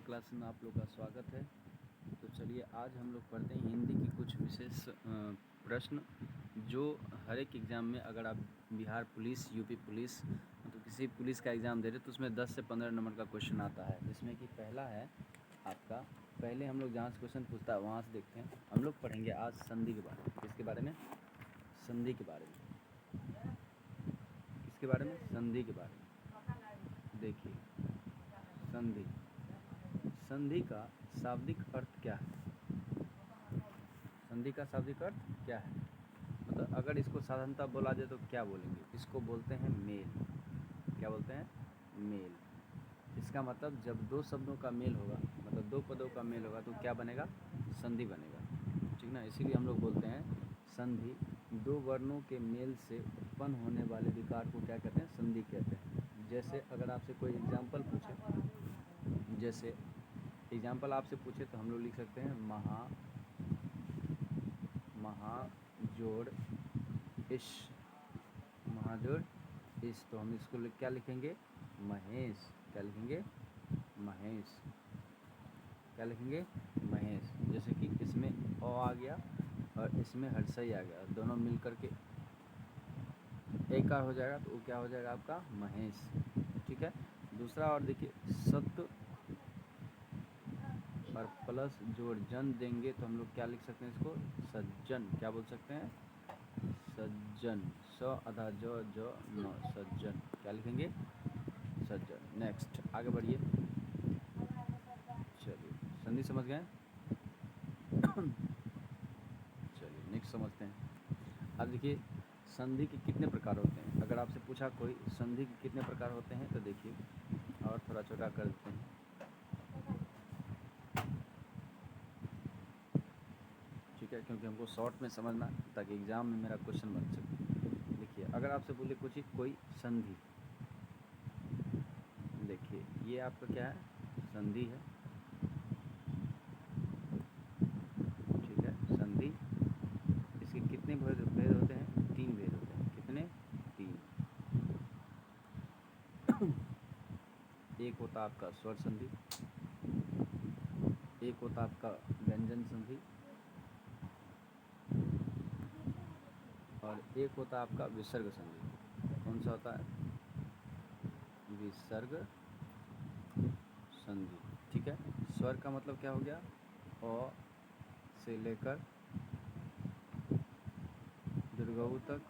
Class में आप लोग का स्वागत है। तो चलिए आज हम लोग पढ़ते हैं हिंदी की कुछ विशेष प्रश्न जो हर एक एग्ज़ाम में, अगर आप बिहार पुलिस, यूपी पुलिस, तो किसी पुलिस का एग्ज़ाम दे रहे तो उसमें 10 से 15 नंबर का क्वेश्चन आता है। जिसमें कि पहला है आपका, पहले हम लोग जहाँ से क्वेश्चन पूछता है वहाँ से देखते हैं। हम लोग पढ़ेंगे आज संधि के बारे में। किसके बारे में? संधि के बारे में। किसके बारे में? संधि के बारे में। देखिए, संधि, संधि का शाब्दिक अर्थ क्या है? संधि का शाब्दिक अर्थ क्या है? मतलब अगर इसको साधारणतः बोला जाए तो क्या बोलेंगे? इसको बोलते हैं मेल। क्या बोलते हैं? मेल। इसका मतलब जब दो शब्दों का मेल होगा, मतलब दो पदों का मेल होगा तो क्या बनेगा? संधि बनेगा। ठीक ना? इसीलिए हम लोग बोलते हैं संधि। दो वर्णों के मेल से उत्पन्न होने वाले विकार को क्या कहते हैं? संधि कहते हैं। जैसे अगर आपसे कोई एग्जाम्पल पूछे, जैसे एग्जाम्पल आपसे पूछे तो हम लोग लिख सकते हैं महाजोड़ इश। महाजोड़ इश, तो हम इसको क्या लिखेंगे? महेश। क्या लिखेंगे? महेश। क्या लिखेंगे? महेश। जैसे कि इसमें अ आ गया और इसमें हर्षई आ गया, दोनों मिल करके एक कार हो जाएगा तो वो क्या हो जाएगा? आपका महेश। ठीक है। दूसरा और देखिए, सत्य और प्लस जोड़ जन देंगे तो हम लोग क्या लिख सकते हैं? इसको सज्जन। क्या बोल सकते हैं? सज्जन। स आधा ज न, सज्जन। क्या लिखेंगे? सज्जन। नेक्स्ट आगे बढ़िए। चलिए, संधि समझ गए? चलिए नेक्स्ट समझते हैं। अब देखिए, संधि के कितने प्रकार होते हैं? अगर आपसे पूछा कोई संधि के कितने प्रकार होते हैं तो देखिए, और थोड़ा छोटा कर देते हैं। ठीक है, क्योंकि हमको शॉर्ट में समझना ताकि एग्ज़ाम में मेरा क्वेश्चन बन सके। देखिए, अगर आपसे बोले कुछ ही कोई संधि, देखिए ये आपका क्या है? संधि है। ठीक है, संधि। इसके कितने भेद होते हैं? 3 भेद होते हैं। कितने? 3। एक होता आपका स्वर संधि, एक होता आपका व्यंजन संधि, और एक होता आपका विसर्ग संधि। कौन सा होता है? विसर्ग संधि। ठीक है। स्वर का मतलब क्या हो गया? अ से लेकर दीर्घऊ तक।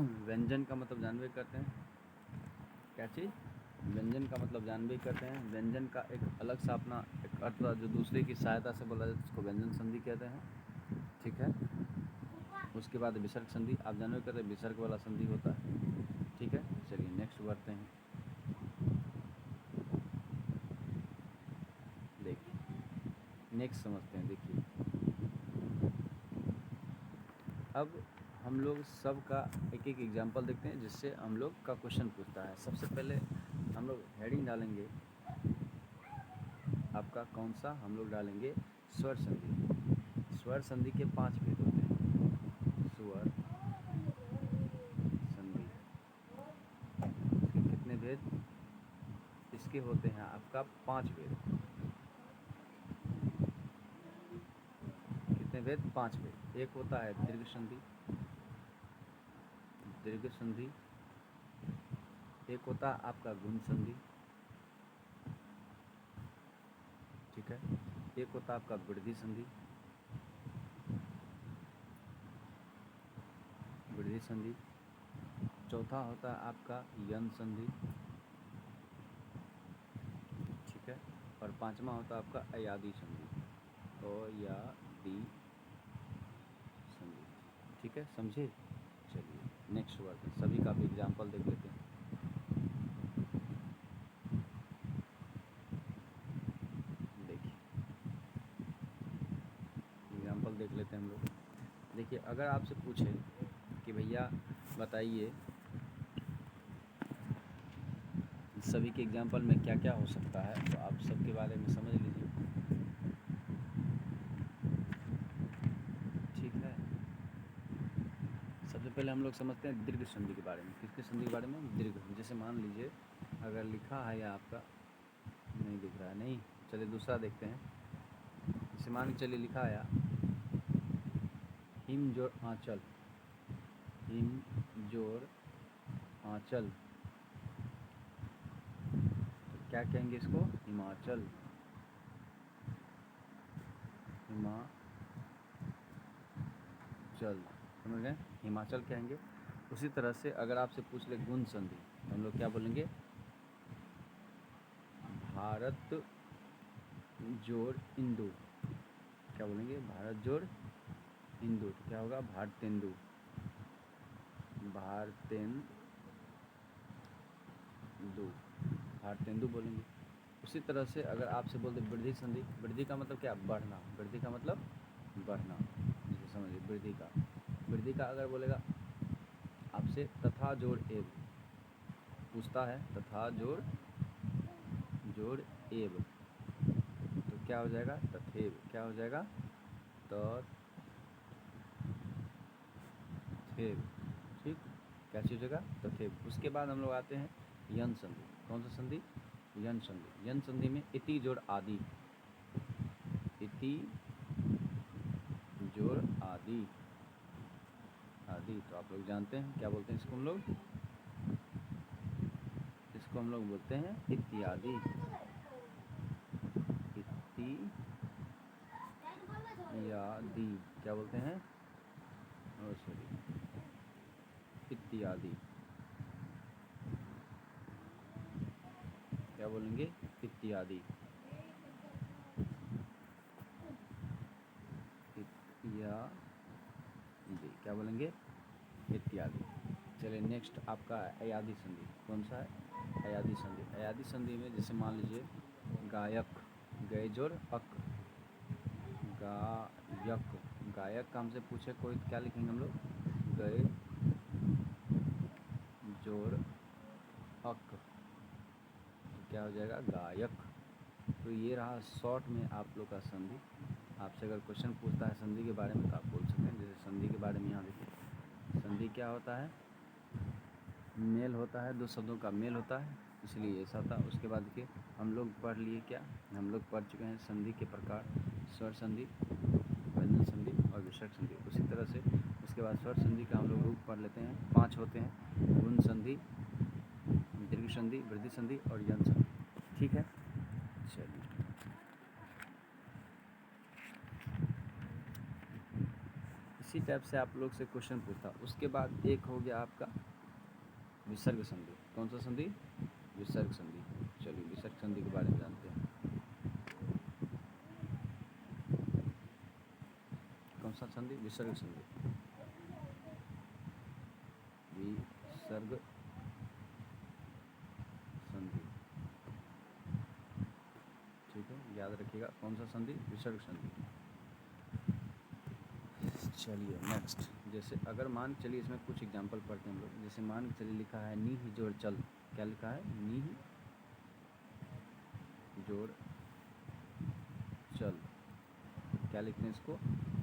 व्यंजन का मतलब जानबे करते हैं। क्या चीज़? व्यंजन का मतलब जानबे करते हैं। व्यंजन का एक अलग सा अपना एक अर्थ जो दूसरे की सहायता से बोला जाता है उसको व्यंजन संधि कहते हैं। ठीक है। उसके बाद विसर्ग संधि, आप जानबे करते हैं विसर्ग वाला संधि होता है। ठीक है। चलिए नेक्स्ट बढ़ते हैं। देखिए नेक्स्ट समझते हैं। देखिए, अब हम लोग सब का एक एक एग्जाम्पल देखते हैं जिससे हम लोग का क्वेश्चन पूछता है। सबसे पहले हम लोग हेडिंग डालेंगे आपका कौन सा? हम लोग डालेंगे स्वर संधि। स्वर संधि के 5 भेद होते हैं। स्वर संधि, इसके कितने भेद? इसके होते हैं आपका 5 भेद। कितने भेद? 5 भेद। एक होता है दीर्घ संधि, दीर्घ संधि। एक होता है आपका गुण संधि। ठीक है। एक होता है आपका वृद्धि संधि, वृद्धि संधि। चौथा होता है आपका यन संधि। ठीक है। और 5वां होता है आपका अयादी संधि। अयादी संधि। ठीक है, समझे? चलिए नेक्स्ट वर्ड, सभी का भी एग्जाम्पल देख लेते हैं। देखिए एग्जाम्पल देख लेते हैं हम लोग। देखिए, अगर आपसे पूछे कि भैया बताइए सभी के एग्जाम्पल में क्या क्या हो सकता है, तो आप सबके बारे में समझ लीजिए। ठीक है। सबसे पहले हम लोग समझते हैं दीर्घ संधि के बारे में। किसके संधि के बारे में? दीर्घ। जैसे मान लीजिए अगर लिखा है या आपका नहीं दिख रहा आया नहीं। चलिए दूसरा देखते हैं। जैसे मान के चलिए लिखा आया हिम जोड़ आंचल, हिम जोड़ आंचल, तो क्या कहेंगे इसको? हिमाचल, हिमाचल, समझ गए? हिमाचल कहेंगे। उसी तरह से अगर आपसे पूछ ले गुण संधि तो हम लोग क्या बोलेंगे? भारत जोड़ इंदु, क्या बोलेंगे? भारत जोड़ इंदु, तो क्या होगा? भारतेंदु, भारतेंदु, भारतेंदु बोलेंगे। उसी तरह से अगर आपसे बोलते वृद्धि संधि, वृद्धि का मतलब क्या? बढ़ना, वृद्धि का मतलब बढ़ना, जैसे समझिए वृद्धि का, वृद्धि का अगर बोलेगा आपसे तथा जोड़ एव, पूछता है तथा जोड़ एव, तो क्या हो जाएगा? तथेव, क्या हो जाएगा? तथेव, ठीक, क्या चीज़ होगा? तथेव। उसके बाद हम लोग आते हैं यन संधि। कौन सा संधि? यन संधि। यन संधि में इति जोड़ आदि, इति जोड़ आदि, आदि, तो आप लोग जानते हैं क्या बोलते हैं इसको हम लोग? इसको हम लोग बोलते हैं इत्यादि, इत्यादि, क्या बोलते हैं? सॉरी, इत्यादि, क्या बोलेंगे? इत्यादि, इत्यादि, क्या बोलेंगे? इत्यादि। चलिए नेक्स्ट आपका अयादी संधि। कौन सा है? अयादी संधि। अयादी संधि में जैसे मान लीजिए गायक, गए जोड़ अक, गायक, गायक का हमसे पूछे कोई तो क्या लिखेंगे हम लोग? गए जोड़ अक, तो क्या हो जाएगा? गायक। तो ये रहा शॉर्ट में आप लोग का संधि। आपसे अगर क्वेश्चन पूछता है संधि के बारे में तो आप बोल सकते हैं। जैसे संधि के बारे में यहाँ देखिए, संधि क्या होता है? मेल होता है, दो शब्दों का मेल होता है, इसलिए ऐसा था। उसके बाद देखिए हम लोग पढ़ लिए क्या? हम लोग पढ़ चुके हैं संधि के प्रकार, स्वर संधि, व्यंजन संधि और विसर्ग संधि। उसी तरह से उसके बाद स्वर संधि का हम लोग रूप पढ़ लेते हैं। 5 होते हैं, गुण संधि, दीर्घ संधि, वृद्धि संधि और यन संधि, ठीक है? चलिए इसी टाइप से आप लोग से क्वेश्चन पूछता। उसके बाद एक हो गया आपका विसर्ग संधि। कौन सा संधि? विसर्ग संधि। चलिए विसर्ग संधि के बारे में जानते हैं। कौन सा संधि? विसर्ग संधि। विसर्ग संधि, ठीक है, याद रखिएगा। कौन सा संधि? विसर्ग संधि। चलिए नेक्स्ट, जैसे अगर मान चलिए इसमें कुछ एग्जांपल पढ़ते हैं हम लोग। जैसे मान चलिए लिखा है नी ही जोड़ चल, क्या लिखा है? नी ही जोड़ चल, क्या लिखते हैं इसको?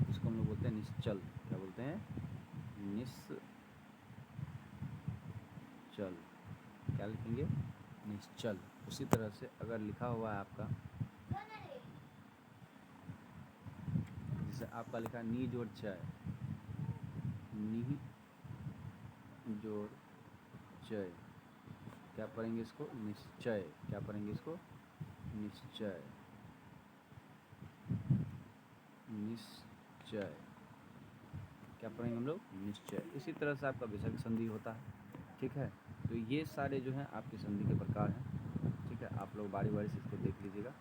इसको हम लोग बोलते हैं निश्चल। क्या बोलते हैं? निश्चल, क्या लिखेंगे? निश्चल। उसी तरह से अगर लिखा हुआ है आपका, जैसे आपका लिखा नी जोड़ चय, नी जोड़ चय, क्या पढ़ेंगे इसको? निश्चय। क्या पढ़ेंगे इसको? निश्चय, निश्चय, क्या पढ़ेंगे हम लोग? निश्चय। इसी तरह से आपका विसर्ग संधि होता है, ठीक है? तो ये सारे जो हैं आपके संधि के प्रकार हैं, ठीक है? आप लोग बारी बारी से इसको देख लीजिएगा,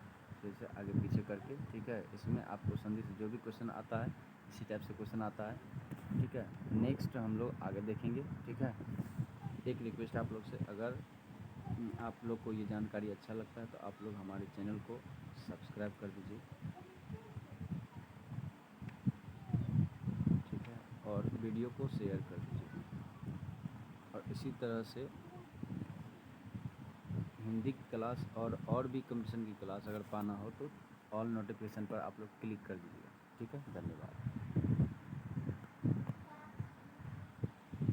जैसे आगे पीछे करके, ठीक है? इसमें आपको संधि से जो भी क्वेश्चन आता है इसी टाइप से क्वेश्चन आता है, ठीक है? नेक्स्ट हम लोग आगे देखेंगे, ठीक है? एक रिक्वेस्ट आप लोग से, अगर आप लोग को ये जानकारी अच्छा लगता है तो आप लोग हमारे चैनल को सब्सक्राइब कर दीजिए, ठीक है? और वीडियो को शेयर कर दीजिए। और इसी तरह से हिंदी की क्लास और भी कंपटीशन की क्लास अगर पाना हो तो ऑल नोटिफिकेशन पर आप लोग क्लिक कर दीजिएगा, ठीक है? धन्यवाद।